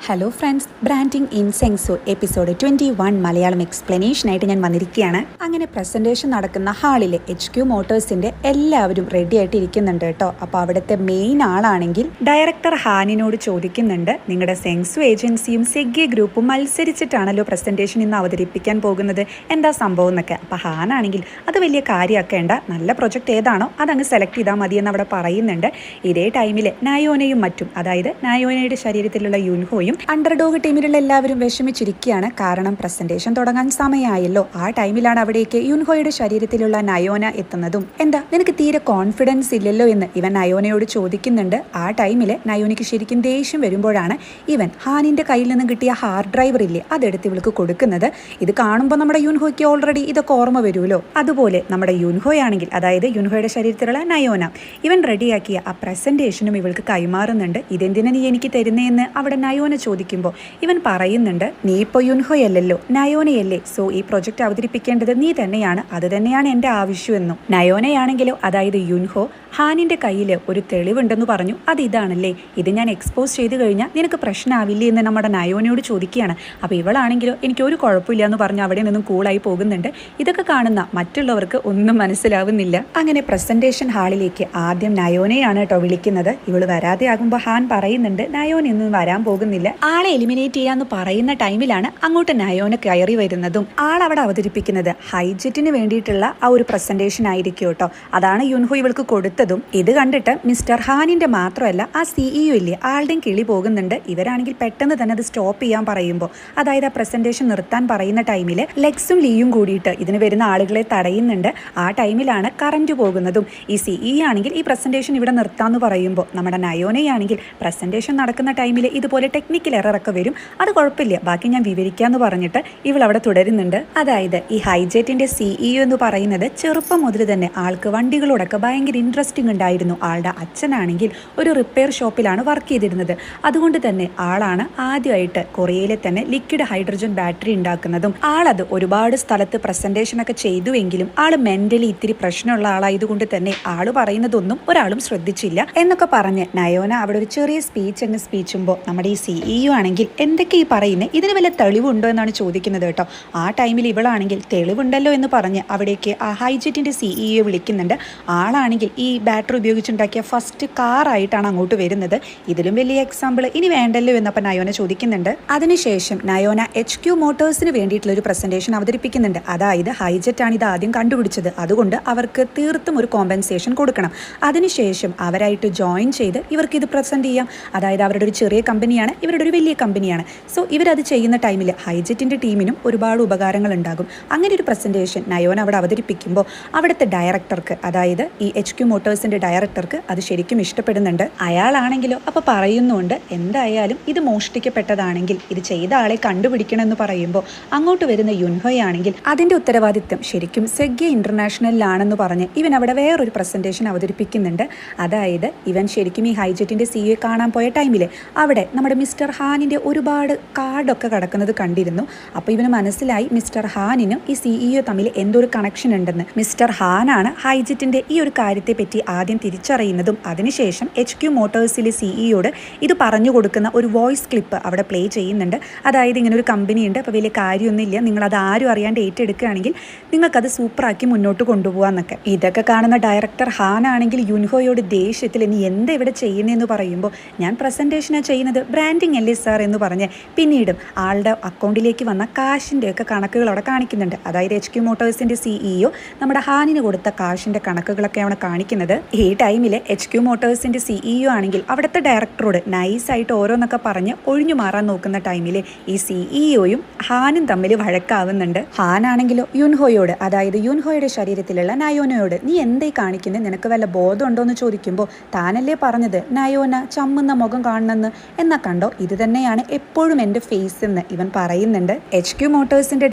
Hello friends, branding in സെങ്സു episode 21 Malayalam എക്സ്പ്ലനേഷനായിട്ട് ഞാൻ വന്നിരിക്കുകയാണ്. അങ്ങനെ പ്രസൻറ്റേഷൻ നടക്കുന്ന ഹാളിലെ HQ മോട്ടോഴ്സിൻ്റെ എല്ലാവരും റെഡി ആയിട്ട് ഇരിക്കുന്നുണ്ട് കേട്ടോ. അപ്പോൾ അവിടുത്തെ മെയിൻ ആളാണെങ്കിൽ ഡയറക്ടർ ഹാനിനോട് ചോദിക്കുന്നുണ്ട്, നിങ്ങളുടെ സെങ്സു ഏജൻസിയും സെഗ്ഗെ ഗ്രൂപ്പും മത്സരിച്ചിട്ടാണല്ലോ പ്രസൻറ്റേഷൻ ഇന്ന് അവതരിപ്പിക്കാൻ പോകുന്നത്, എന്താ സംഭവം എന്നൊക്കെ. അപ്പോൾ ഹാനാണെങ്കിൽ അത് വലിയ കാര്യമാക്കേണ്ട, നല്ല പ്രൊജക്റ്റ് ഏതാണോ അതങ്ങ് സെലക്ട് ചെയ്താൽ മതിയെന്ന് അവിടെ പറയുന്നുണ്ട്. ഇതേ ടൈമിൽ നയോനയും മറ്റും, അതായത് നയോനയുടെ ശരീരത്തിലുള്ള യുൻഹോയും അണ്ടർഡോഗ് ടീമിലുള്ള എല്ലാവരും വിഷമിച്ചിരിക്കുകയാണ്. കാരണം പ്രസന്റേഷൻ തുടങ്ങാൻ സമയമായല്ലോ. ആ ടൈമിലാണ് അവിടേക്ക് യുൻഹോയുടെ ശരീരത്തിലുള്ള നയോന എത്തുന്നതും. എന്താ നിനക്ക് തീരെ കോൺഫിഡൻസ് ഇല്ലല്ലോ എന്ന് ഇവൻ നയോനയോട് ചോദിക്കുന്നുണ്ട്. ആ ടൈമിൽ നയോനയ്ക്ക് ശരിക്കും ദേഷ്യം വരുമ്പോഴാണ് ഇവൻ ഹാനിന്റെ കയ്യിൽ നിന്നും കിട്ടിയ ഹാർഡ് ഡ്രൈവർ ഇല്ലേ അതെടുത്ത് ഇവൾക്ക് കൊടുക്കുന്നത്. ഇത് കാണുമ്പോൾ നമ്മുടെ യുൻഹോയ്ക്ക് ഓൾറെഡി ഇതൊക്കെ ഓർമ്മ വരുമല്ലോ. അതുപോലെ നമ്മുടെ യുൻഹോയാണെങ്കിൽ, അതായത് യുൻഹോയുടെ ശരീരത്തിലുള്ള നയോന, ഇവൻ റെഡിയാക്കിയ ആ പ്രസന്റേഷനും ഇവൾക്ക് കൈമാറുന്നുണ്ട്. ഇതെന്തിനാ നീ എനിക്ക് തരുന്നതെന്ന് അവിടെ നയോന ചോദിക്കുമ്പോൾ ഇവൻ പറയുന്നുണ്ട്, നീ ഇപ്പോൾ യുൻഹോയല്ലല്ലോ, നയോനയല്ലേ, സോ ഈ പ്രൊജക്റ്റ് അവതരിപ്പിക്കേണ്ടത് നീ തന്നെയാണ്, അത് തന്നെയാണ് എൻ്റെ ആവശ്യമെന്നും. നയോനയാണെങ്കിലോ, അതായത് യുൻഹോ, ഹാനിന്റെ കയ്യിൽ ഒരു തെളിവുണ്ടെന്ന് പറഞ്ഞു, അത് ഇതാണല്ലേ, ഇത് ഞാൻ എക്സ്പോസ് ചെയ്ത് കഴിഞ്ഞാൽ നിനക്ക് പ്രശ്നമാവില്ലേ എന്ന് നമ്മുടെ നയോനയോട് ചോദിക്കുകയാണ്. അപ്പോൾ ഇവളാണെങ്കിലോ എനിക്ക് ഒരു കുഴപ്പമില്ല എന്ന് പറഞ്ഞ് അവിടെ നിന്നും കൂളായി പോകുന്നുണ്ട്. ഇതൊക്കെ കാണുന്ന മറ്റുള്ളവർക്ക് ഒന്നും മനസ്സിലാവുന്നില്ല. അങ്ങനെ പ്രസന്റേഷൻ ഹാളിലേക്ക് ആദ്യം നയോനയാണ് കേട്ടോ വിളിക്കുന്നത്. ഇവള് വരാതെ ആകുമ്പോൾ ഹാൻ പറയുന്നുണ്ട്, നയോന ഒന്നും വരാൻ പോകുന്നില്ല, ആളെ എലിമിനേറ്റ് ചെയ്യാന്ന് പറയുന്ന ടൈമിലാണ് അങ്ങോട്ട് നയോന കയറി വരുന്നതും. ആളവിടെ അവതരിപ്പിക്കുന്നത് ഹൈജെറ്റിന് വേണ്ടിയിട്ടുള്ള ആ ഒരു പ്രസന്റേഷൻ ആയിരിക്കും കേട്ടോ. അതാണ് യുൻഹോ ഇവൾക്ക് കൊടുത്തതും. ഇത് കണ്ടിട്ട് മിസ്റ്റർ ഹാനിന്റെ മാത്രമല്ല ആ CEO ഇല്ലേ ആളുടെയും കിളി പോകുന്നുണ്ട്. ഇവരാണെങ്കിൽ പെട്ടെന്ന് തന്നെ അത് സ്റ്റോപ്പ് ചെയ്യാൻ പറയുമ്പോൾ, അതായത് ആ പ്രസന്റേഷൻ നിർത്താൻ പറയുന്ന ടൈമിൽ ലെക്സും ലീയും കൂടിയിട്ട് ഇതിന് വരുന്ന ആളുകളെ തടയുന്നുണ്ട്. ആ ടൈമിലാണ് കറന്റ് പോകുന്നതും. ഈ CEO ആണെങ്കിൽ ഈ പ്രസന്റേഷൻ ഇവിടെ നിർത്താന്ന് പറയുമ്പോൾ, നമ്മുടെ നയോനയാണെങ്കിൽ പ്രസന്റേഷൻ നടക്കുന്ന ടൈമിൽ ഇതുപോലെ ടെക്നിക്കൽ എററൊക്കെ വരും, അത് കുഴപ്പമില്ല, ബാക്കി ഞാൻ വിവരിക്കാന്ന് പറഞ്ഞിട്ട് ഇവൾ അവിടെ തുടരുന്നുണ്ട്. അതായത് ഈ ഹൈജെറ്റിന്റെ CEO എന്ന് പറയുന്നത് ചെറുപ്പം മുതൽ തന്നെ ആൾക്ക് വണ്ടികളോടൊക്കെ ഭയങ്കര ഇൻട്രസ്റ്റിംഗ് ഉണ്ടായിരുന്നു. ആളുടെ അച്ഛനാണെങ്കിൽ ഒരു റിപ്പയർ ഷോപ്പിലാണ് വർക്ക് ചെയ്തിരുന്നത്. അതുകൊണ്ട് തന്നെ ആളാണ് ആദ്യമായിട്ട് കൊറിയയിലെ തന്നെ ലിക്വിഡ് ഹൈഡ്രജൻ ബാറ്ററി ഉണ്ടാക്കുന്നതും. ആളത് ഒരുപാട് സ്ഥലത്ത് പ്രസന്റേഷനൊക്കെ ചെയ്തുവെങ്കിലും ആള് മെന്റലി ഇത്തിരി പ്രശ്നമുള്ള ആളായതുകൊണ്ട് തന്നെ ആള് പറയുന്നതൊന്നും ഒരാളും ശ്രദ്ധിച്ചില്ല എന്നൊക്കെ പറഞ്ഞ് നയോന അവിടെ ഒരു ചെറിയ സ്പീച്ച് അങ്ങ് സ്പീച്ചുമ്പോൾ നമ്മുടെ ഈ CEO ആണെങ്കിൽ എന്തൊക്കെ ഈ പറയുന്നത്, ഇതിന് വല്ല തെളിവുണ്ടോ എന്നാണ് ചോദിക്കുന്നത് കേട്ടോ. ആ ടൈമിൽ ഇവളാണെങ്കിൽ തെളിവുണ്ടല്ലോ എന്ന് പറഞ്ഞ് അവിടേക്ക് ആ ഹൈജെറ്റിന്റെ CEO വിളിക്കുന്നുണ്ട്. ആളാണെങ്കിൽ ഈ ബാറ്ററി ഉപയോഗിച്ചുണ്ടാക്കിയ ഫസ്റ്റ് കാറായിട്ടാണ് അങ്ങോട്ട് വരുന്നത്. ഇതിലും വലിയ എക്സാമ്പിൾ ഇനി വേണ്ടല്ലോ എന്നപ്പോൾ നയോന ചോദിക്കുന്നുണ്ട്. അതിനുശേഷം നയോന HQ മോട്ടോഴ്സിന് വേണ്ടിയിട്ടുള്ള ഒരു പ്രസന്റേഷൻ അവതരിപ്പിക്കുന്നുണ്ട്. അതായത് ഹൈജെറ്റാണ് ഇത് ആദ്യം കണ്ടുപിടിച്ചത്, അതുകൊണ്ട് അവർക്ക് തീർത്തും ഒരു കോമ്പൻസേഷൻ കൊടുക്കണം. അതിനുശേഷം അവരായിട്ട് ജോയിൻ ചെയ്ത് ഇവർക്ക് ഇത് പ്രസന്റ് ചെയ്യാം. അതായത് അവരുടെ ഒരു ചെറിയ കമ്പനിയാണ്, ഇവരുടെ ഒരു വലിയ കമ്പനിയാണ്. സോ ഇവരത് ചെയ്യുന്ന ടൈമിൽ ഹൈജെറ്റിന്റെ ടീമിനും ഒരുപാട് ഉപകാരങ്ങൾ ഉണ്ടാകും. അങ്ങനെ ഒരു പ്രസന്റേഷൻ നയോന അവിടെ അവതരിപ്പിക്കുമ്പോൾ അവിടുത്തെ ഡയറക്ടർക്ക്, അതായത് ഈ HQ മോട്ടോഴ്സിന്റെ ഡയറക്ടർക്ക് അത് ശരിക്കും ഇഷ്ടപ്പെടുന്നുണ്ട്. അയാളാണെങ്കിലോ അപ്പോൾ പറയുന്നുണ്ട്, എന്തായാലും ഇത് മോഷ്ടിക്കപ്പെട്ടതാണെങ്കിൽ ഇത് ചെയ്ത ആളെ കണ്ടുപിടിക്കണമെന്ന് പറയുമ്പോൾ അങ്ങോട്ട് വരുന്ന യുൻഹോയാണെങ്കിൽ അതിന്റെ ഉത്തരവാദിത്വം ശരിക്കും സെഗ്ഗെ ഇന്റർനാഷണലിലാണെന്ന് പറഞ്ഞ് ഇവൻ അവിടെ വേറൊരു പ്രസന്റേഷൻ അവതരിപ്പിക്കുന്നുണ്ട്. അതായത് ഇവൻ ശരിക്കും ഈ ഹൈജെറ്റിന്റെ CEO കാണാൻ പോയ ടൈമിൽ അവിടെ നമ്മുടെ മിസ്റ്റർ ഹാനിന്റെ ഒരുപാട് കാർഡൊക്കെ കിടക്കുന്നത് കണ്ടിരുന്നു. അപ്പോൾ ഇവന് മനസ്സിലായി മിസ്റ്റർ ഹാനിനും ഈ CEO തമ്മിൽ എന്തൊരു കണക്ഷൻ ഉണ്ടെന്ന്. മിസ്റ്റർ ഹാനാണ് ഹൈജെറ്റിന്റെ ഈ ഒരു കാര്യത്തെ പറ്റി ആദ്യം തിരിച്ചറിയുന്നതും. അതിനുശേഷം HQ മോട്ടോഴ്സിലെ CEയോട് ഇത് പറഞ്ഞു കൊടുക്കുന്ന ഒരു വോയിസ് ക്ലിപ്പ് അവിടെ പ്ലേ ചെയ്യുന്നുണ്ട്. അതായത് ഇങ്ങനെ ഒരു കമ്പനി ഉണ്ട്, അപ്പോൾ വലിയ കാര്യമൊന്നുമില്ല, നിങ്ങളത് ആരും അറിയാണ്ട് ഏറ്റെടുക്കുകയാണെങ്കിൽ നിങ്ങൾക്കത് സൂപ്പറാക്കി മുന്നോട്ട് കൊണ്ടുപോകാമെന്നൊക്കെ. ഇതൊക്കെ കാണുന്ന ഡയറക്ടർ ഹാനാണെങ്കിൽ യുൻഹോയോട് ദേഷ്യത്തിൽ നീ എന്താ ഇവിടെ ചെയ്യുന്നതെന്ന് പറയുമ്പോൾ, ഞാൻ പ്രസന്റേഷനാണ് ചെയ്യുന്നത്, ബ്രാൻഡിങ് അല്ലേ സാർ എന്ന് പറഞ്ഞ് പിന്നീടും ആളുടെ അക്കൗണ്ടിലേക്ക് വന്ന കാശിൻ്റെയൊക്കെ കണക്കുകൾ അവിടെ കാണിക്കുന്നുണ്ട്. അതായത് HQ മോട്ടോഴ്സിൻ്റെ CEO നമ്മുടെ ഹാനിന് കൊടുത്ത കാശിൻ്റെ കണക്കുകളൊക്കെ അവിടെ കാണിക്കുന്നത്. ഈ ടൈമിൽ HQ മോട്ടോഴ്സിൻ്റെ CEO ആണെങ്കിൽ അവിടുത്തെ ഡയറക്ടറോട് നൈസായിട്ട് ഓരോന്നൊക്കെ പറഞ്ഞ് ഒഴിഞ്ഞു മാറാൻ നോക്കുന്ന ടൈമിൽ ഈ CEയോയും ഹാനും തമ്മിൽ വഴക്കാവുന്നുണ്ട്. ഹാനാണെങ്കിലോ യുൻഹോയോട്, അതായത് യുൻഹോയുടെ ശരീരത്തിലുള്ള നയോനയോട്, നീ എന്തേ കാണിക്കുന്നത്, നിനക്ക് വല്ല ബോധം ഉണ്ടോ എന്ന് ചോദിക്കുമ്പോൾ, താനല്ലേ പറഞ്ഞത് നയോന ചമ്മുന്ന മുഖം കാണണമെന്ന്, എന്നാ കണ്ടോ ഇത് തന്നെയാണ് എപ്പോഴും എൻ്റെ ഫേസ് എന്ന് ഇവൻ പറയുന്നുണ്ട്. HQ മോട്ടോഴ്സിൻ്റെ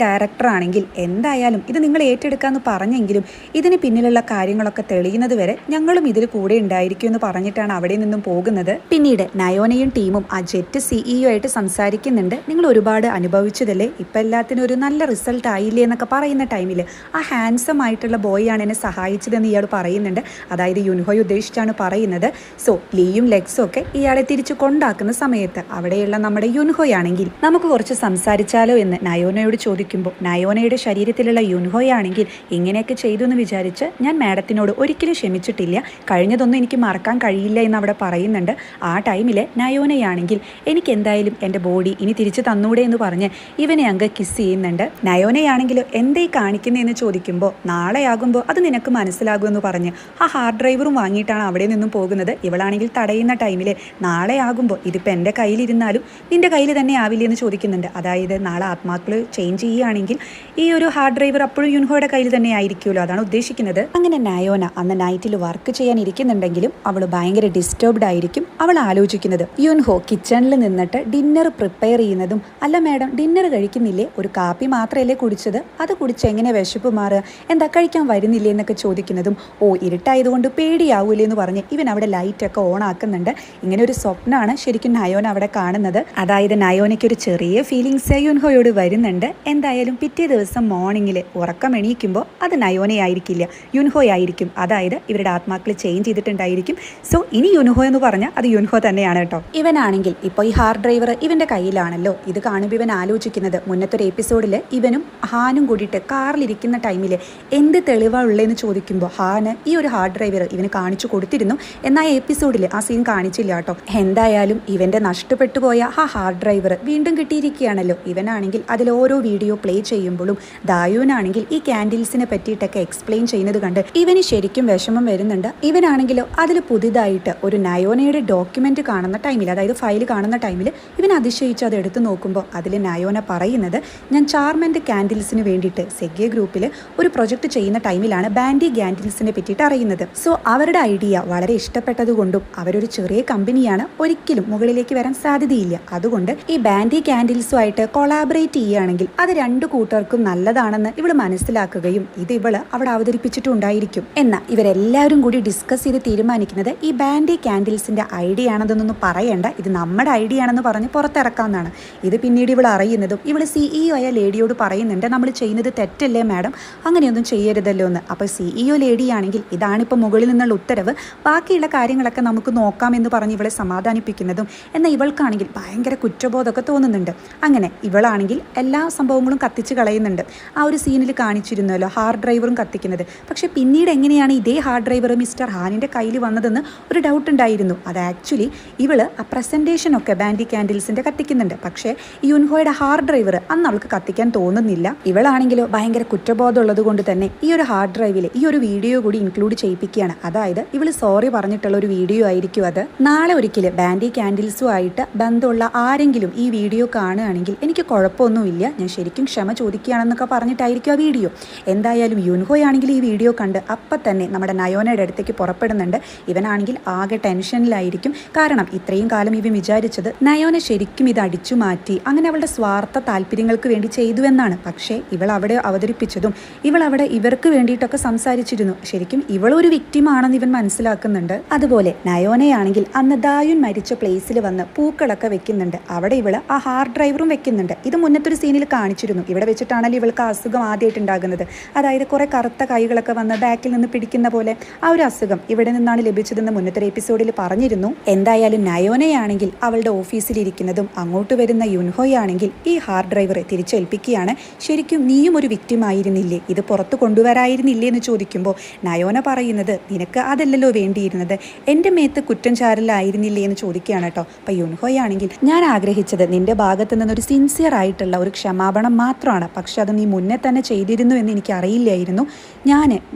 ഡയറക്ടർ ആണെങ്കിൽ എന്തായാലും ഇത് നിങ്ങൾ ഏറ്റെടുക്കാമെന്ന് പറഞ്ഞെങ്കിലും ഇതിന് പിന്നിലുള്ള കാര്യങ്ങളൊക്കെ തെളിയുന്നത് വരെ ഞങ്ങളും ഇതിൽ കൂടെ ഉണ്ടായിരിക്കും എന്ന് പറഞ്ഞിട്ടാണ് അവിടെ നിന്നും പോകുന്നത്. പിന്നീട് നയോനയും ടീമും ആ ജെറ്റ് CEO ആയിട്ട് സംസാരിക്കുന്നുണ്ട്. നിങ്ങൾ ഒരുപാട് അനുഭവിച്ചതല്ലേ, ഇപ്പം എല്ലാത്തിനും ഒരു നല്ല റിസൾട്ട് ആയില്ലേ എന്നൊക്കെ പറയുന്ന ടൈമിൽ ആ ഹാൻസം ആയിട്ടുള്ള ബോയ് ആണ് എന്നെ സഹായിച്ചതെന്ന് ഇയാൾ പറയുന്നുണ്ട്. അതായത് യുൻഹോയെ ഉദ്ദേശിച്ചാണ് പറയുന്നത്. സോ ലീയും ലെക്സും ഒക്കെ ഇയാളെ തിരിച്ചു കൊണ്ടാക്കുന്ന സമയത്ത് അവിടെയുള്ള നമ്മുടെ യുൻഹോയാണെങ്കിൽ നമുക്ക് കുറച്ച് സംസാരിച്ചാലോ എന്ന് നയോനയോട് ചോദിക്കുമ്പോൾ നയോനയുടെ ശരീരത്തിലുള്ള യുൻഹോയാണെങ്കിൽ ഇങ്ങനെയൊക്കെ ചെയ്തു എന്ന് വിചാരിച്ച് ഞാൻ മാഡത്തിനോട് ഒരിക്കലും ക്ഷമിച്ചിട്ടില്ല, കഴിഞ്ഞതൊന്നും എനിക്ക് മറക്കാൻ കഴിയില്ല എന്ന് അവിടെ പറയുന്നുണ്ട്. ആ ടൈമിൽ നയോനയാണെങ്കിൽ എനിക്ക് എന്തായാലും എൻ്റെ ബോഡി ഇനി തിരിച്ചു തന്നൂടെ എന്ന് പറഞ്ഞ് ഇവനെ അങ്ങ് കിസ് ചെയ്യുന്നുണ്ട്. നയോനയാണെങ്കിൽ എന്തേ കാണിക്കുന്നതെന്ന് ചോദിക്കുമ്പോൾ നാളെയാകുമ്പോൾ അത് നിനക്ക് മനസ്സിലാകുമെന്ന് പറഞ്ഞ് ആ ഹാർഡ് ഡ്രൈവറും വാങ്ങിയിട്ടാണ് അവിടെ നിന്നും പോകുന്നത്. ഇവളാണെങ്കിൽ തടയുന്ന ടൈമിൽ നാളെ ആകുമ്പോൾ ഇതിപ്പോൾ എൻ്റെ കയ്യിലിരുന്നാലും നിൻ്റെ കയ്യിൽ തന്നെ ആവില്ല എന്ന് ചോദിക്കുന്നുണ്ട്. അതായത് നാളെ ആത്മാക്കൾ ചേഞ്ച് ചെയ്യുകയാണെങ്കിൽ ഈ ഒരു ഹാർഡ് ഡ്രൈവർ അപ്പോഴും യുൻഹോയുടെ കയ്യിൽ തന്നെ ആയിരിക്കുമല്ലോ, അതാണ് ഉദ്ദേശിക്കുന്നത്. അങ്ങനെ നയോന അന്ന് നൈറ്റിൽ വർക്ക് ചെയ്യാൻ ഇരിക്കുന്നുണ്ടെങ്കിലും അവൾ ഭയങ്കര ഡിസ്റ്റർബ്ഡ് ആയിരിക്കും. അവൾ ആലോചിക്കുന്നത് യുൻഹോ കിച്ചണിൽ നിന്നിട്ട് ഡിന്നർ പ്രിപ്പയർ ചെയ്യുന്നതും, അല്ല മാഡം ഡിന്നർ കഴിക്കുന്നില്ലേ, ഒരു കാപ്പി മാത്രമല്ലേ കുടിച്ചത്, അത് കുടിച്ച് എങ്ങനെ വിശപ്പ് മാറുക, എന്താ കഴിക്കാൻ വരുന്നില്ലേ എന്നൊക്കെ ചോദിക്കുന്നതും, ഓ ഇരുട്ടായതുകൊണ്ട് പേടിയാവൂലേ എന്ന് പറഞ്ഞ് ഇവൻ അവിടെ ലൈറ്റൊക്കെ ഓൺ ആക്കുന്നുണ്ട്. ഇങ്ങനെ ഒരു സ്വപ്നമാണ് ശരിക്കും നയോന അവിടെ കാണുന്നത്. അതായത് നയോനയ്ക്ക് ഒരു ചെറിയ ഫീലിങ്സ് യുൻഹോയോട് വരുന്നുണ്ട്. എന്തായാലും പിറ്റേ ദിവസം മോർണിംഗിൽ ഉറക്കം എണീക്കുമ്പോൾ അത് നയോനയായിരിക്കില്ല, യുൻഹോയായിരിക്കും. അതായത് ഇവരുടെ ആത്മാക്കൾ ചേഞ്ച് ചെയ്തിട്ടുണ്ടായിരിക്കും. സോ ഇനി യുൻഹോ എന്ന് പറഞ്ഞാൽ അത് യുൻഹോ തന്നെയാണ് കേട്ടോ. ഇവനാണെങ്കിൽ ഇപ്പോൾ ഈ ഹാർഡ് ഡ്രൈവർ ഇവൻ്റെ കയ്യിലാണല്ലോ. ഇത് കാണുമ്പോൾ ഇവൻ ആലോചിക്കുന്നത് മുന്നത്തൊരു എപ്പിസോഡിൽ ഇവനും ഹാനും കൂടിയിട്ട് കാറിലിരിക്കുന്ന ടൈമിൽ എന്ത് തെളിവാണ് ഉള്ളതെന്ന് ചോദിക്കുമ്പോൾ ഹാന് ഈ ഒരു ഹാർഡ് ഡ്രൈവർ ഇവന് കാണിച്ചു കൊടുത്തിരുന്നു. എന്നാൽ ആ എപ്പിസോഡിൽ ആ സീൻ കാണിച്ചില്ല കേട്ടോ. എന്തായാലും ഇവൻ്റെ നഷ്ടപ്പെട്ടു പോയ ആ ഹാർഡ് ഡ്രൈവർ വീണ്ടും കിട്ടിയിരിക്കുകയാണല്ലോ. ഇവനാണെങ്കിൽ അതിൽ ഓരോ വീഡിയോ പ്ലേ ചെയ്യുമ്പോഴും ദായുവിനാണെങ്കിൽ ഈ ക്യാൻഡിൽസിനെ പറ്റിയിട്ടൊക്കെ എക്സ്പ്ലെയിൻ ചെയ്യുന്നത് കണ്ട് ഇവന് ശരിക്കും വിഷമം വരുന്നുണ്ട്. ഇവനാണെങ്കിലോ അതിൽ പുതിയതായിട്ട് ഒരു നയോനയുടെ ഡോക്യുമെന്റ് കാണുന്ന ടൈമിൽ, അതായത് ഫയൽ കാണുന്ന ടൈമിൽ ഇവൻ അതിശയിച്ച് അത് എടുത്തു നോക്കുമ്പോൾ അതിൽ നയോന പറയുന്നത്, ഞാൻ ചാർമൻ്റെ ക്യാൻഡിൽസിന് വേണ്ടിയിട്ട് സെഗ്യ ഗ്രൂപ്പിൽ ഒരു പ്രൊജക്ട് ചെയ്യുന്ന ടൈമിലാണ് ബാൻഡി ക്യാൻഡിൽസിനെ പറ്റിയിട്ട് അറിയുന്നത്. സോ അവരുടെ ഐഡിയ വളരെ ഇഷ്ടപ്പെട്ടതുകൊണ്ടും അവരൊരു ചെറിയ കമ്പനിയാണ്, ഒരിക്കലും മുകളിലേക്ക് വരാൻ സാധ്യതയില്ല. അതുകൊണ്ട് ഈ ബാൻഡി ക്യാൻഡിൽസുമായിട്ട് കൊളാബറേറ്റ് ചെയ്യുകയാണെങ്കിൽ അത് രണ്ടു കൂട്ടർക്കും നല്ലതാണെന്ന് ഇവൾ മനസ്സിലാക്കുകയും ഇത് ഇവള് അവിടെ അവതരിപ്പിച്ചിട്ടുണ്ടായിരിക്കും. എന്നാൽ ഇവരെല്ലാവരും കൂടി ഡിസ്കസ് ചെയ്ത് തീരുമാനിക്കുന്നത് ഈ ബാൻഡി ക്യാൻഡിൽസിന്റെ ഐഡിയ ആണെന്നൊന്നും പറയണ്ട, ഇത് നമ്മുടെ ഐഡിയ ആണെന്ന് പറഞ്ഞ് പുറത്തിറക്കാമെന്നാണ്. ഇത് പിന്നീട് ഇവൾ അറിയുന്നതും ഇവൾ CEO ആയ ലേഡിയോട് പറയുന്നുണ്ട്, നമ്മൾ ചെയ്യുന്നത് തെറ്റല്ലേ മാഡം, അങ്ങനെയൊന്നും ചെയ്യരുതല്ലോ എന്ന്. അപ്പോൾ CEO ലേഡിയാണെങ്കിൽ ഇതാണിപ്പോൾ മുകളിൽ നിന്നുള്ള ഉത്തരവ്, ബാക്കിയുള്ള കാര്യങ്ങളൊക്കെ നമുക്ക് നോക്കാമെന്ന് പറഞ്ഞ് ഇവളെ സമാധാനിപ്പിക്കുന്നതും. എന്നാൽ ഇവൾക്കാണെങ്കിൽ ഭയങ്കര കുറ്റബോധമൊക്കെ തോന്നുന്നുണ്ട്. അങ്ങനെ ഇവളാണെങ്കിൽ എല്ലാ സംഭവങ്ങളും കത്തിച്ച് കളയുന്നുണ്ട്. ആ ഒരു സീനിൽ കാണിച്ചിരുന്നല്ലോ ഹാർഡ് ഡ്രൈവറും കത്തിക്കുന്നത്. പക്ഷേ പിന്നീട് എങ്ങനെയാണ് ഇതേ ഹാർഡ് ഡ്രൈവർ മിസ്റ്റർ ഹാനിൻ്റെ കയ്യിൽ വന്നതെന്ന് ഒരു ഡൗട്ട് ഉണ്ടായിരുന്നു. അത് ആക്ച്വലി ഇവൾ ആ പ്രസൻറ്റേഷനൊക്കെ ബാൻഡി ക്യാൻഡിൽസിൻ്റെ കത്തിക്കുന്നുണ്ട്. പക്ഷേ ഈ യുൻഹോയുടെ ഹാർഡ് ഡ്രൈവർ അന്ന് അവൾക്ക് കത്തിക്കാൻ തോന്നുന്നില്ല. ഇവളാണെങ്കിലോ ഭയങ്കര കുറ്റബോധം ഉള്ളത് കൊണ്ട് തന്നെ ഈ ഒരു ഹാർഡ് ഡ്രൈവിൽ ഈ ഒരു വീഡിയോ കൂടി ഇൻക്ലൂഡ് ചെയ്യിപ്പിക്കുകയാണ്. അതായത് ഇവൾ സോറി പറഞ്ഞിട്ടുള്ള ഒരു വീഡിയോ ആയിരിക്കും അത്. നാളെ ഒരിക്കലും ബാൻഡി ക്യാൻഡിൽസുമായിട്ട് ബന്ധമുള്ള ആരെങ്കിലും ഈ വീഡിയോ കാണുകയാണെങ്കിൽ എനിക്ക് കുഴപ്പമൊന്നുമില്ല, ഞാൻ ശരിക്കും ക്ഷമ ചോദിക്കുകയാണെന്നൊക്കെ പറഞ്ഞിട്ടായിരിക്കും ആ വീഡിയോ. എന്തായാലും യുൻഹോയാണെങ്കിൽ ഈ വീഡിയോ കണ്ട് അപ്പം തന്നെ നമ്മുടെ നയോനയുടെ അടുത്തേക്ക് പുറപ്പെടുന്നുണ്ട്. ഇവനാണെങ്കിൽ ആകെ ടെൻഷനിലായിരിക്കും. കാരണം ഇത്രയും കാലം ഇവൻ വിചാരിച്ചത് നയോന ശരിക്കും ഇത് അടിച്ചു മാറ്റി അങ്ങനെ അവളുടെ സ്വാർത്ഥ താല്പര്യങ്ങൾക്ക് വേണ്ടി ചെയ്തു എന്നാണ്. പക്ഷേ ഇവൾ അവിടെ അവതരിപ്പിച്ചതും ഇവൾ അവിടെ ഇവർക്ക് വേണ്ടിയിട്ടൊക്കെ സംസാരിച്ചിരുന്നു. ശരിക്കും ഇവളൊരു വിക്ടിമാണെന്ന് ഇവൻ മനസ്സിലാക്കുന്നുണ്ട്. അതുപോലെ നയോനയാണെങ്കിൽ അന്ന് ദായുൻ മരിച്ച പ്ലേസിൽ വന്ന് പൂക്കളൊക്കെ വെക്കുന്നുണ്ട്. അവിടെ ഇവള് ആ ഹാർഡ് ഡ്രൈവറും വെക്കുന്നുണ്ട്. ഇത് മുന്നത്തൊരു സീനിൽ കാണിച്ചിരുന്നു. ഇവിടെ വെച്ചിട്ടാണല്ലോ ഇവൾക്ക് അസുഖം ആദ്യമായിട്ടുണ്ടാകുന്നത്. അതായത് കുറെ കറുത്ത കൈകളൊക്കെ വന്ന് ബാക്കിൽ നിന്ന് പിടിക്കുന്ന പോലെ ആ ഒരു അസുഖം ഇവിടെ നിന്നാണ് ലഭിച്ചതെന്ന് മുന്നത്തെ എപ്പിസോഡിൽ പറഞ്ഞിരുന്നു. എന്തായാലും നയോനയാണെങ്കിൽ അവളുടെ ഓഫീസിലിരിക്കുന്നതും അങ്ങോട്ട് വരുന്ന യുൻഹോയാണെങ്കിൽ ഈ ഹാർഡ് ഡ്രൈവറെ തിരിച്ചേൽപ്പിക്കുകയാണ്. ശരിക്കും നീയും ഒരു വിക്ടിം ആയിരുന്നില്ലേ, ഇത് പുറത്ത് കൊണ്ടുവരായിരുന്നില്ലേ എന്ന് ചോദിക്കുമ്പോൾ നയോന പറയുന്നത്, നിനക്ക് അതല്ലല്ലോ വേണ്ടിയിരുന്നത്, എൻ്റെ മേത്ത് കുറ്റം ചാരലായിരുന്നില്ലേ എന്ന് ചോദിക്കുകയാണ് കേട്ടോ. അപ്പം യുൻഹോയാണെങ്കിൽ ഞാൻ ആഗ്രഹിച്ചത് നിന്റെ ഭാഗത്ത് നിന്നൊരു സിൻസിയർ ആയിട്ടുള്ള ഒരു ക്ഷമാപണം മാത്രമാണ്, പക്ഷെ അത് നീ മുന്നേ തന്നെ ചെയ്തിരുന്നു എന്ന് എനിക്ക് അറിയില്ലായിരുന്നു.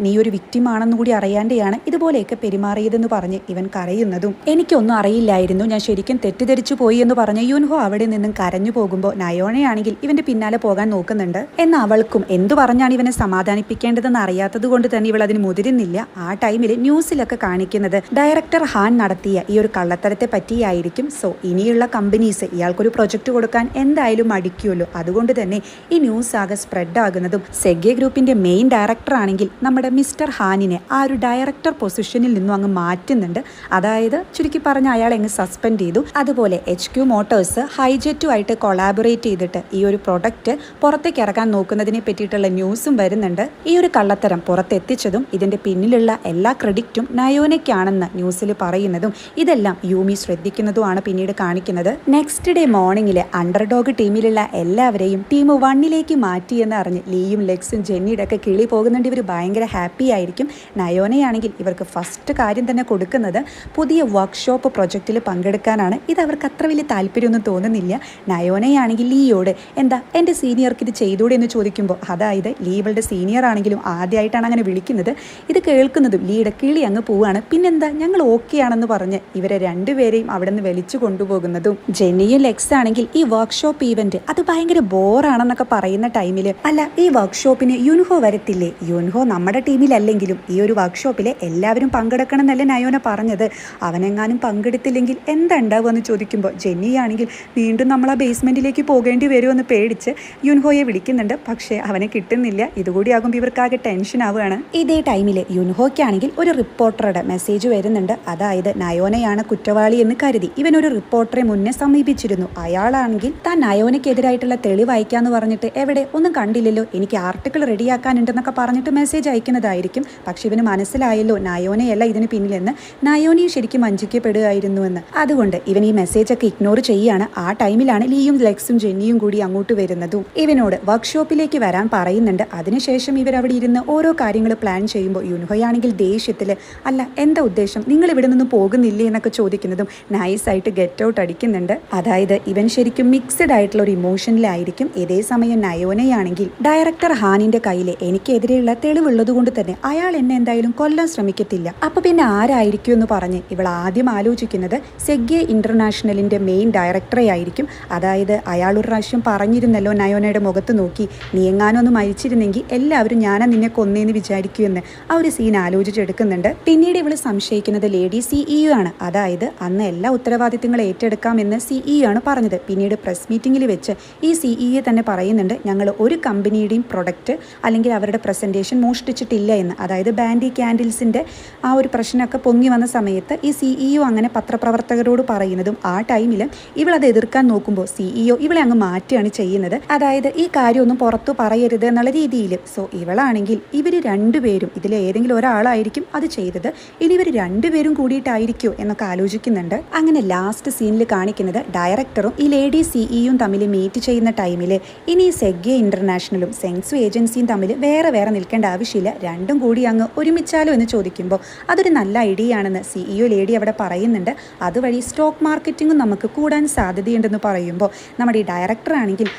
നീ ഒരു വിക്ടിമാണെന്ന് കൂടി അറിയാണ്ടെയാണ് ഇതുപോലെയൊക്കെ പെരുമാറിയതെന്ന് പറഞ്ഞ് ഇവൻ കരയുന്നതും എനിക്കൊന്നും അറിയില്ലായിരുന്നു, ഞാൻ ശരിക്കും തെറ്റിദ്ധരിച്ചു പോയി എന്ന് പറഞ്ഞ് യുൻഹോ അവിടെ നിന്നും കരഞ്ഞു പോകുമ്പോൾ നയോണയാണെങ്കിൽ ഇവന്റെ പിന്നാലെ പോകാൻ നോക്കുന്നുണ്ട്. എന്നാൽ അവൾക്കും എന്തു പറഞ്ഞാണ് ഇവനെ സമാധാനിപ്പിക്കേണ്ടതെന്ന് അറിയാത്തത് കൊണ്ട് തന്നെ ഇവൾ അതിന് മുതിരുന്നില്ല. ആ ടൈമിൽ ന്യൂസിലൊക്കെ കാണിക്കുന്നത് ഡയറക്ടർ ഹാൻ നടത്തിയ ഈ ഒരു കള്ളത്തരത്തെ പറ്റിയായിരിക്കും. സോ ഇനിയുള്ള കമ്പനീസ് ഇയാൾക്കൊരു പ്രൊജക്ട് കൊടുക്കാൻ എന്തായാലും മടിക്കുമല്ലോ. അതുകൊണ്ട് തന്നെ ഈ ന്യൂസ് ആകെ സ്പ്രെഡ് ആകുന്നതും സെഗ്യ ഗ്രൂപ്പിന്റെ മെയിൻ ഡയറക്ടർ ആണെങ്കിൽ നമ്മുടെ മിസ്റ്റർ ഹാനിനെ ആ ഒരു ഡയറക്ടർ പൊസിഷനിൽ നിന്നും അങ്ങ് മാറ്റുന്നുണ്ട്. അതായത് ചുരുക്കി പറഞ്ഞ അയാളെ അങ്ങ് സസ്പെൻഡ് ചെയ്തു. അതുപോലെ HQ മോട്ടോഴ്സ് ഹൈജെറ്റുമായിട്ട് കൊളാബറേറ്റ് ചെയ്തിട്ട് ഈ ഒരു പ്രൊഡക്റ്റ് പുറത്തേക്ക് ഇറക്കാൻ നോക്കുന്നതിനെ പറ്റിയിട്ടുള്ള ന്യൂസും വരുന്നുണ്ട്. ഈ ഒരു കള്ളത്തരം പുറത്തെത്തിച്ചതും ഇതിന്റെ പിന്നിലുള്ള എല്ലാ ക്രെഡിറ്റും നയോനയ്ക്കാണെന്ന് ന്യൂസിൽ പറയുന്നതും ഇതെല്ലാം യൂമി ശ്രദ്ധിക്കുന്നതുമാണ് പിന്നീട് കാണിക്കുന്നത്. നെക്സ്റ്റ് ഡേ മോർണിംഗില് അണ്ടർഡോഗ് ടീമിലുള്ള എല്ലാവരെയും ടീം 1ലേക്ക് മാറ്റിയെന്ന് അറിഞ്ഞ് ലീയും ലെക്സും ജെന്നിയുടെ ഒക്കെ കിളി പോകുന്നുണ്ട്. ഇവർ ഭയങ്കര ഹാപ്പി ആയിരിക്കും. നയോനയാണെങ്കിൽ ഇവർക്ക് ഫസ്റ്റ് കാര്യം തന്നെ കൊടുക്കുന്നത് പുതിയ വർക്ക്ഷോപ്പ് പ്രൊജക്റ്റിൽ പങ്കെടുക്കാനാണ്. ഇത് അവർക്ക് അത്ര വലിയ താല്പര്യമൊന്നും തോന്നുന്നില്ല. നയോനയാണെങ്കിൽ ലീയോട് എന്താ എൻ്റെ സീനിയർക്ക് ഇത് ചെയ്തൂടെ എന്ന് ചോദിക്കുമ്പോൾ, അതായത് ലീ ഇവളുടെ സീനിയർ ആണെങ്കിലും ആദ്യമായിട്ടാണ് അങ്ങനെ വിളിക്കുന്നത്. ഇത് കേൾക്കുന്നതും ലീയുടെ കിളി അങ്ങ് പോവാണ്. പിന്നെന്താ ഞങ്ങൾ ഓക്കെ ആണെന്ന് പറഞ്ഞ് ഇവരെ രണ്ടുപേരെയും അവിടെ നിന്ന് വലിച്ചു കൊണ്ടുപോകുന്നതും. ജെന്നിയും ലെക്സ് ആണെങ്കിൽ ഈ വർക്ക്ഷോപ്പ് ഈവന്റ് അത് ഭയങ്കര ബോറാണെന്നൊക്കെ പറയുന്ന ടൈമിൽ, അല്ല ഈ വർക്ക്ഷോപ്പിന് യുൻഹോ വരത്തില്ലേ? യുൻഹോ നമ്മുടെ ടീമിലല്ലെങ്കിലും ഈ ഒരു വർക്ക്ഷോപ്പിലെ എല്ലാവരും പങ്കെടുക്കണം എന്നല്ലേ നയോന പറഞ്ഞത്. അവനെങ്ങാനും പങ്കെടുത്തില്ലെങ്കിൽ എന്താ ഉണ്ടാവുക ചോദിക്കുമ്പോൾ ജെന്നിയാണെങ്കിൽ വീണ്ടും നമ്മൾ ആ ബേസ്മെന്റിലേക്ക് പോകേണ്ടി വരുമെന്ന് പേടിച്ച് യുൻഹോയെ വിളിക്കുന്നുണ്ട്. പക്ഷേ അവനെ കിട്ടുന്നില്ല. ഇതുകൂടി ആകുമ്പോൾ ഇവർക്കാകെ ടെൻഷൻ ആവുകയാണ്. ഇതേ ടൈമിൽ യുൻഹോയ്ക്കാണെങ്കിൽ ഒരു റിപ്പോർട്ടറുടെ മെസ്സേജ് വരുന്നുണ്ട്. അതായത് നയോനയാണ് കുറ്റവാളി എന്ന് കരുതി ഇവൻ ഒരു റിപ്പോർട്ടറെ മുന്നേ സമീപിച്ചിരുന്നു. അയാളാണെങ്കിൽ താൻ നയോനയ്ക്കെതിരായിട്ടുള്ള തെളിവ് അയക്കാന്ന് പറഞ്ഞിട്ട് എവിടെ ഒന്നും കണ്ടില്ലല്ലോ, എനിക്ക് ആർട്ടിക്കിൾ റെഡിയാക്കാനുണ്ടെന്നൊക്കെ പറഞ്ഞിട്ട് മെസ്സേജ് അയക്കുന്നതായിരിക്കും. പക്ഷെ ഇവന് മനസ്സിലായല്ലോ നയോനയല്ല ഇതിന് പിന്നിലെന്ന്. നയോനയും ശരിക്കും വഞ്ചിക്കപ്പെടുകയായിരുന്നുവെന്ന്. അതുകൊണ്ട് ഇവൻ ഈ മെസ്സേജ് ഒക്കെ ഇഗ്നോർ ചെയ്യാണ്. ആ ടൈമിലാണ് ലീയും ലെക്സും ജെന്നിയും കൂടി അങ്ങോട്ട് വരുന്നതും ഇവനോട് വർക്ക്ഷോപ്പിലേക്ക് വരാൻ പറയുന്നുണ്ട്. അതിനുശേഷം ഇവരവിടെ ഇരുന്ന് ഓരോ കാര്യങ്ങൾ പ്ലാൻ ചെയ്യുമ്പോൾ യുൻഹോയാണെങ്കിൽ ദേഷ്യത്തിൽ, അല്ല എന്താ ഉദ്ദേശം, നിങ്ങൾ ഇവിടെ നിന്ന് പോകുന്നില്ലേ എന്നൊക്കെ ചോദിക്കുന്നതും നൈസായിട്ട് ഗെറ്റ് ഔട്ട് അടിക്കുന്നുണ്ട്. അതായത് ഇവൻ ശരിക്കും മിക്സഡ് ആയിട്ടുള്ള ഒരു ഇമോഷനിലായിരിക്കും. ഇതേ സമയം നയോനയാണെങ്കിൽ ഡയറക്ടർ ഹാനിന്റെ കയ്യിൽ എനിക്കെതിരെയുള്ള തെളിവുള്ളത് കൊണ്ട് തന്നെ അയാൾ എന്നെ എന്തായാലും കൊല്ലാൻ ശ്രമിക്കത്തില്ല. അപ്പൊ പിന്നെ ആരായിരിക്കും എന്ന് പറഞ്ഞ് ഇവൾ ആദ്യം ആലോചിക്കുന്നത് സെഗ്ഗെ ഇന്റർനാഷണലിന്റെ മെയിൻ ഡയറക്ടറെ ആയിരിക്കും. അതായത് അയാൾ ഒരു പ്രാവശ്യം പറഞ്ഞിരുന്നല്ലോ നയോനയുടെ മുഖത്ത് നോക്കി, നീ എങ്ങാനും ഒന്ന് മരിച്ചിരുന്നെങ്കിൽ എല്ലാവരും ഞാനാ നിന്നെ കൊന്നേന്ന് വിചാരിക്കുമെന്ന്. ആ ഒരു സീൻ ആലോചിച്ചെടുക്കുന്നുണ്ട്. പിന്നീട് ഇവള് സംശയിക്കുന്നത് ലേഡി CEO ആണ്. അതായത് അന്ന് എല്ലാ ഉത്തരവാദിത്തങ്ങളും ഏറ്റെടുക്കാമെന്ന് CEO ആണ് പറഞ്ഞത്. പിന്നീട് പ്രസ് മീറ്റിംഗിൽ വെച്ച് ഈ CEO തന്നെ പറയുന്നുണ്ട്, ഞങ്ങൾ ഒരു കമ്പനിയുടെയും പ്രൊഡക്റ്റ് അല്ലെങ്കിൽ അവരുടെ പ്രസന്റേഷൻ മോഷ്ടിച്ചിട്ടില്ല എന്ന്. അതായത് ബാൻഡി ക്യാൻഡിൽസിന്റെ ആ ഒരു പ്രശ്നമൊക്കെ പൊങ്ങി വന്ന സമയത്ത് ഈ CEO അങ്ങനെ പത്രപ്രവർത്തകരോട് പറയുന്നതും ആ ടൈമിൽ ഇവളത് എതിർക്കാൻ നോക്കുമ്പോൾ CEO ഇവളെ അങ്ങ് മാറ്റുകയാണ് ചെയ്യുന്നത്. അതായത് ഈ കാര്യമൊന്നും പുറത്തു പറയരുത് എന്നുള്ള രീതിയിൽ. സോ ഇവളാണെങ്കിൽ ഇവർ രണ്ടുപേരും ഇതിൽ ഏതെങ്കിലും ഒരാളായിരിക്കും അത് ചെയ്തത്. ഇനി ഇവർ രണ്ടുപേരും കൂടിയിട്ടായിരിക്കോ എന്നൊക്കെ ആലോചിക്കുന്നുണ്ട്. അങ്ങനെ ലാസ്റ്റ് സീനിൽ കാണിക്കുന്നത് ഡയറക്ടറും ഈ ലേഡി CEയും തമ്മിൽ മീറ്റ് ചെയ്യുന്ന ടൈമിൽ ഇനി സെഗ്ഗെ ഇന്റർനാഷണലും സെങ്സു ഏജൻസിയും തമ്മിൽ വേറെ വേറെ നിൽക്കേണ്ട ആവശ്യമില്ല, രണ്ടും കൂടി അങ്ങ് ഒരുമിച്ചാലോ എന്ന് ചോദിക്കുമ്പോൾ അതൊരു നല്ല ഐഡിയ ആണെന്ന് CEO ലേഡി അവിടെ പറയുന്നുണ്ട്. അതുവഴി സ്റ്റോക്ക് മാർക്കറ്റിംഗും നമുക്ക് കൂടാൻ സാധ്യതയുണ്ടെന്ന് പറയുമ്പോൾ നമ്മുടെ ഈ ഡയറക്ടർ ആണെങ്കിൽ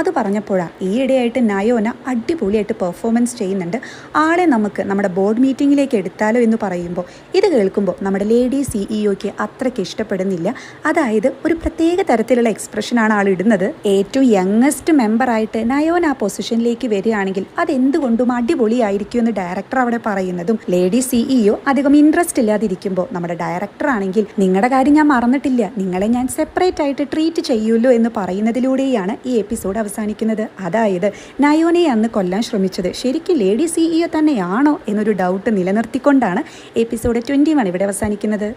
അത് പറഞ്ഞപ്പോഴാണ് ഈയിടെയായിട്ട് നയോന അടിപൊളിയായിട്ട് പെർഫോമൻസ് ചെയ്യുന്നുണ്ട്, ആളെ നമുക്ക് നമ്മുടെ ബോർഡ് മീറ്റിംഗിലേക്ക് എടുത്താലോ എന്ന് പറയുമ്പോൾ ഇത് കേൾക്കുമ്പോൾ നമ്മുടെ ലേഡി CEOയ്ക്ക് അത്രയ്ക്ക് ഇഷ്ടപ്പെടുന്നില്ല. അതായത് ഒരു പ്രത്യേക തരത്തിലുള്ള എക്സ്പ്രഷനാണ് ആൾ ഇടുന്നത്. ഏറ്റവും യങ്ങസ്റ്റ് മെമ്പറായിട്ട് നയോന ആ പൊസിഷനിലേക്ക് വരികയാണെങ്കിൽ അതെന്തുകൊണ്ടും അടിപൊളിയായിരിക്കും എന്ന് ഡയറക്ടർ അവിടെ പറയുന്നതും ലേഡി CEO അധികം ഇൻട്രസ്റ്റ് ഇല്ലാതിരിക്കുമ്പോൾ നമ്മുടെ ഡയറക്ടർ ആണെങ്കിൽ നിങ്ങളുടെ കാര്യം ഞാൻ മറന്നിട്ടില്ല, നിങ്ങളെ ഞാൻ സെപ്പറേറ്റ് ആയിട്ട് ട്രീറ്റ് ചെയ്യുമല്ലോ എന്ന് പറയുന്നതിലൂടെയാണ് ഈ എപ്പിസോഡ് അവസാനിക്കുന്നത്. അതായത് നയോനയെ അന്ന് കൊല്ലാൻ ശ്രമിച്ചത് ശരിക്കും ലേഡി CEO തന്നെയാണോ എന്നൊരു ഡൗട്ട് നിലനിർത്തിക്കൊണ്ടാണ് എപ്പിസോഡ് 21 ഇവിടെ അവസാനിക്കുന്നത്.